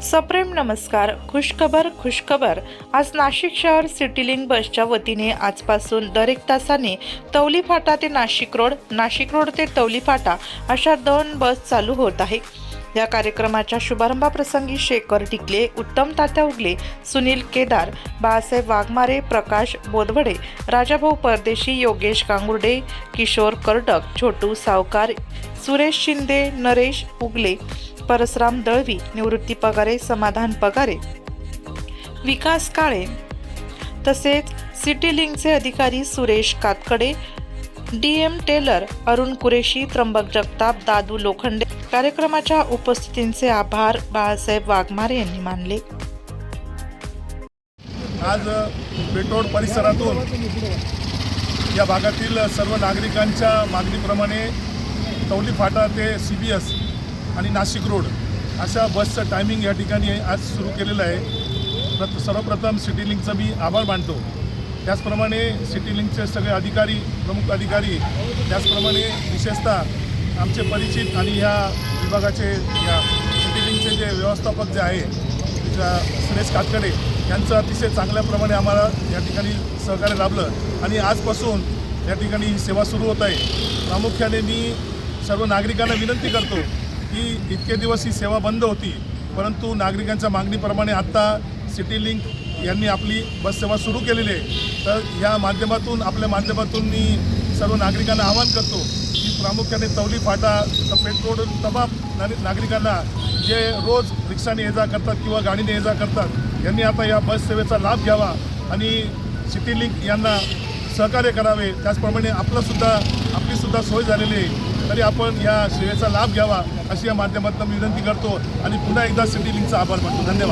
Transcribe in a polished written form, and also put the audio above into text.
सप्रेम नमस्कार. खुशखबर. आज नाशिक शहर सिटीलिंक बसच्या वतीने आजपासून दर 1 तासाने तवली फाटा ते नाशिक रोड ते तवली फाटा अशा 2 बस चालू होत आहे. या कार्यक्रमाच्या शुभारंभाप्रसंगी शेखर टिकले, उत्तम तात्या उगले, सुनील केदार, बाळासाहेब वाघमारे, प्रकाश बोधवडे, राजाभाऊ परदेशी, योगेश गांगुर्डे, किशोर कर्डक, छोटू सावकार, सुरेश शिंदे, नरेश उगले, परसराम दळवी, निवृत्ती पगारे, समाधान पगारे, विकास काळे तसेच सिटी लिंकचे अधिकारी सुरेश कातकडे, DM टेलर, अरुण कुरेशी, त्र्यंबक जगताप, दादू लोखंडे. कार्यक्रमाच्या उपस्थितींचे आभार बाळासाहेब वाघमारे यांनी मानले. आज पेट्रोल परिसरातून या भागातील सर्व नागरिकांच्या मागणीप्रमाणे तवली फाटा ते CBS आणि नाशिक रोड अशा बसचं टायमिंग या ठिकाणी आज सुरू केलेलं आहे. सर्वप्रथम सिटी लिंकचा मी आभार मानतो. त्याचप्रमाणे सिटी लिंकचे सगळे अधिकारी, प्रमुख अधिकारी, त्याचप्रमाणे विशेषतः आमचे परिचित आणि ह्या विभागाचे या सिटी लिंकचे जे व्यवस्थापक जे आहे सुरेश कातकडे यांचं अतिशय चांगल्याप्रमाणे आम्हाला या ठिकाणी सहकार्य लाभलं आणि आजपासून या ठिकाणी ही सेवा सुरू होत आहे. प्रामुख्याने मी सर्व नागरिकांना विनंती करतो की इतके दिवस ही सेवा बंद होती, परंतु नागरिकांच्या मागणीप्रमाणे आत्ता सिटी लिंक यांनी आपली बस सेवा सुरू केलेली आहे. तर या माध्यमातून आपल्या माध्यमातून मी सर्व नागरिकांना आवाहन करतो की प्रामुख्याने तवली फाटा पेट्रोल तमाम नागरिकांना जे रोज रिक्षाने ये जा करतात किंवा गाडीने ये जा करतात यांनी आता या बस सेवेचा लाभ घ्यावा आणि सिटी लिंक यांना सहकार्य करावे. त्याचप्रमाणे आपली सुद्धा सोय झालेली आहे, तरी आपण या सेवेचा लाभ घ्यावा अशी या माध्यमातून विनंती करतो आणि पुन्हा एकदा सिटी लिंकचा आभार मानतो. धन्यवाद.